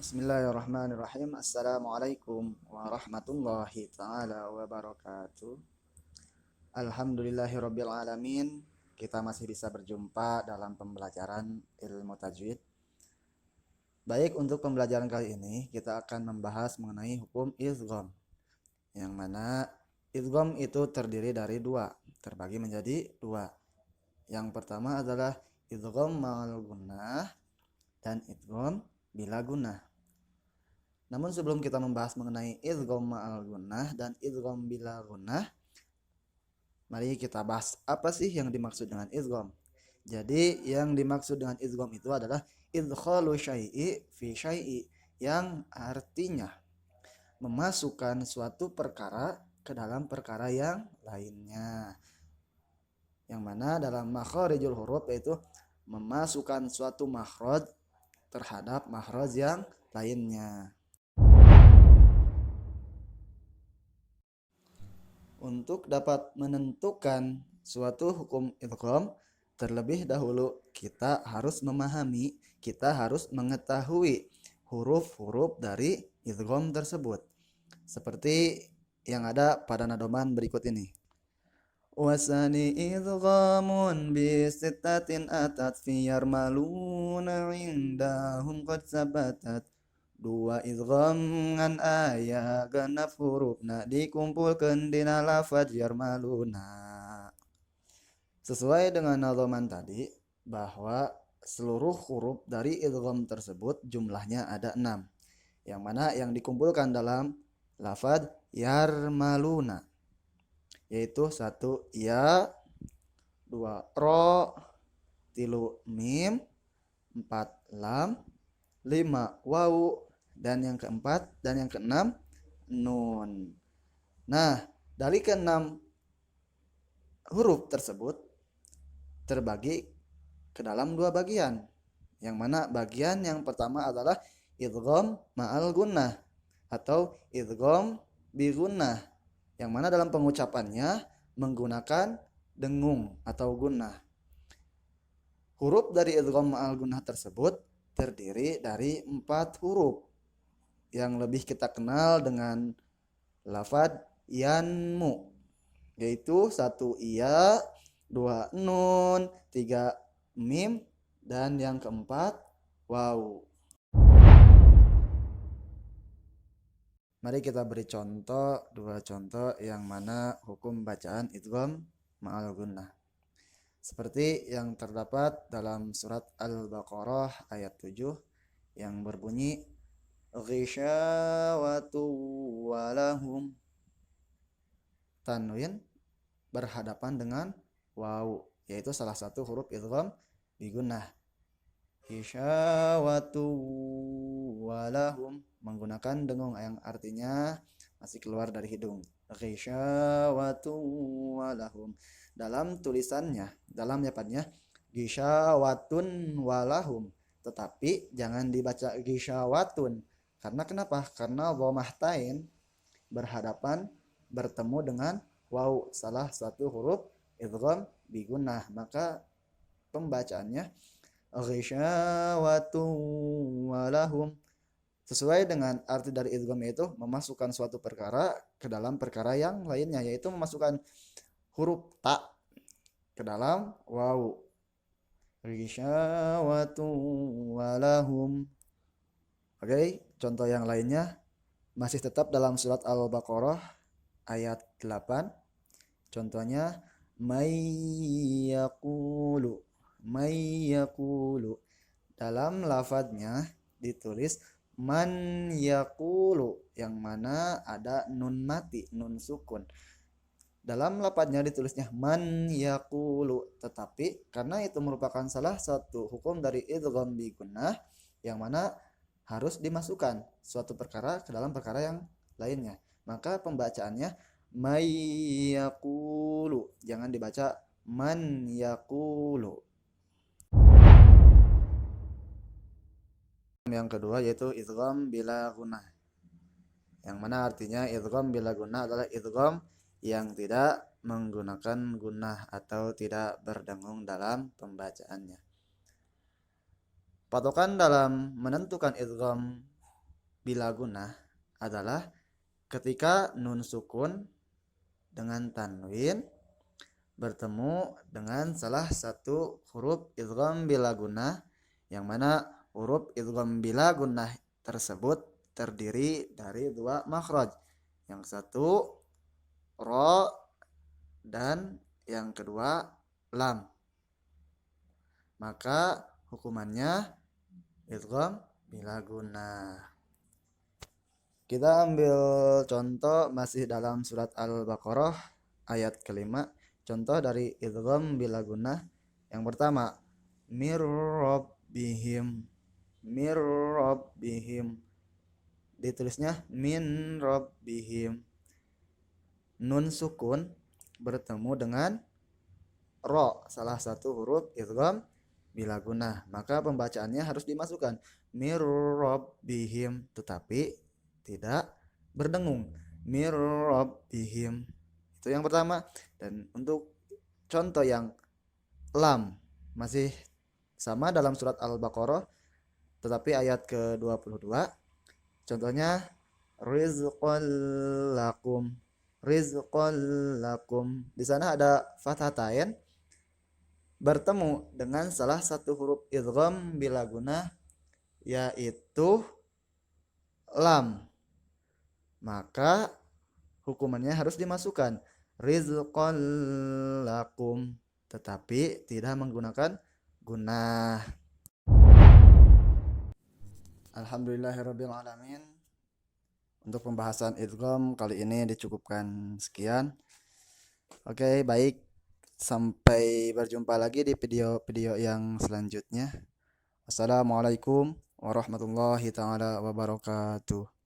Bismillahirrahmanirrahim. Assalamualaikum warahmatullahi taala wabarakatuh. Alhamdulillahirabbil alamin. Kita masih bisa berjumpa dalam pembelajaran ilmu tajwid. Baik, untuk pembelajaran kali ini kita akan membahas mengenai hukum idgham. Yang mana idgham itu terdiri dari terbagi menjadi dua. Yang pertama adalah idgham ma'al gunnah dan idgham bila gunnah. Namun sebelum kita membahas mengenai idgham ma'al gunnah dan idgham bila gunnah, mari kita bahas apa sih yang dimaksud dengan idgham. Jadi yang dimaksud dengan idgham itu adalah idkhalu syai'i fi syai'i, yang artinya memasukkan suatu perkara ke dalam perkara yang lainnya. Yang mana dalam makharijul huruf yaitu memasukkan suatu makhraj terhadap makhraj yang lainnya. Untuk dapat menentukan suatu hukum idgham, terlebih dahulu kita harus memahami, kita harus mengetahui huruf-huruf dari idgham tersebut. Seperti yang ada pada nadoman berikut ini. Wasani idghamun bi sittatin atat fi yarmaluna indahum qad sabatat. Dua idgham ngan aya genep hurufna dikumpulkeun dina lafaz yarmaluna. Sesuai dengan nazoman tadi, bahwa seluruh huruf dari idgham tersebut jumlahnya ada 6, yang mana yang dikumpulkan dalam lafaz yarmaluna yaitu 1 ya, 2 ro, 3 mim, 4 lam, 5 wawu, dan yang keempat dan yang keenam nun. Nah, dari keenam huruf tersebut terbagi ke dalam 2 bagian. Yang mana bagian yang pertama adalah idgham ma'al gunnah atau idgham bi gunnah, yang mana dalam pengucapannya menggunakan dengung atau gunnah. Huruf dari idgham ma'al gunnah tersebut terdiri dari 4 huruf yang lebih kita kenal dengan lafaz yanmu, yaitu 1 iya, 2 nun, 3 mim, dan yang keempat wawu. Mari kita beri contoh, 2 contoh yang mana hukum bacaan idgham ma'al gunnah. Seperti yang terdapat dalam surat Al-Baqarah ayat 7 yang berbunyi ghisyawatu walahum, tanwin berhadapan dengan wawu, yaitu salah satu huruf idgham bi gunnah. Ghisyawatu walahum menggunakan dengung yang artinya masih keluar dari hidung. Ghisyawatu walahum. Dalam tulisannya, dalam nyapannya ghisyawatun walahum, tetapi jangan dibaca ghisyawatun. Karena kenapa? Karena dhammah tain berhadapan bertemu dengan wawu, salah satu huruf idgham bi gunnah, maka pembacaannya ghisyawatu walahum. Sesuai dengan arti dari idgham, yaitu memasukkan suatu perkara ke dalam perkara yang lainnya, yaitu memasukkan huruf ta ke dalam wawu. Ghisyawatu walahum. Oke, contoh yang lainnya masih tetap dalam surat Al-Baqarah ayat 8. Contohnya mayyaqulu. Dalam lafadznya ditulis man yaqulu, yang mana ada nun mati, nun sukun. Dalam lafadznya ditulisnya man yaqulu, tetapi karena itu merupakan salah satu hukum dari idgham bi gunnah, yang mana harus dimasukkan suatu perkara ke dalam perkara yang lainnya, maka pembacaannya mayyaqulu, jangan dibaca man yaqulu. Yang kedua yaitu idgham bila gunnah, yang mana artinya idgham bila gunnah adalah idgham yang tidak menggunakan gunnah atau tidak berdengung dalam pembacaannya. Patokan dalam menentukan idgham bila gunah adalah ketika nun sukun dengan tanwin bertemu dengan salah satu huruf idgham bila gunah, yang mana huruf idgham bila gunah tersebut terdiri dari dua makhraj. Yang satu ro dan yang kedua lam. Maka hukumannya idgham bila gunah. Kita ambil contoh masih dalam surat Al-Baqarah ayat kelima. Contoh dari idgham bila gunah. Yang pertama, mir rabbihim. Mir rabbihim. Ditulisnya min rabbihim. Nun sukun bertemu dengan ro, salah satu huruf idgham bila gunah. Maka pembacaannya harus dimasukkan mir rabbihim, tetapi tidak berdengung. Mir rabbihim. Itu yang pertama. Dan untuk contoh yang lam masih sama dalam surat Al-Baqarah tetapi ayat ke-22. Contohnya rizqan lakum. Rizqan lakum. Di sana ada fathatain bertemu dengan salah satu huruf idgham bila gunah yaitu lam. Maka hukumannya harus dimasukkan rizqan lakum, tetapi tidak menggunakan gunah. Alhamdulillahirabbil alamin. Untuk pembahasan idgham kali ini dicukupkan sekian. Oke, baik. Sampai berjumpa lagi di video-video yang selanjutnya. Assalamualaikum warahmatullahi taala wabarakatuh.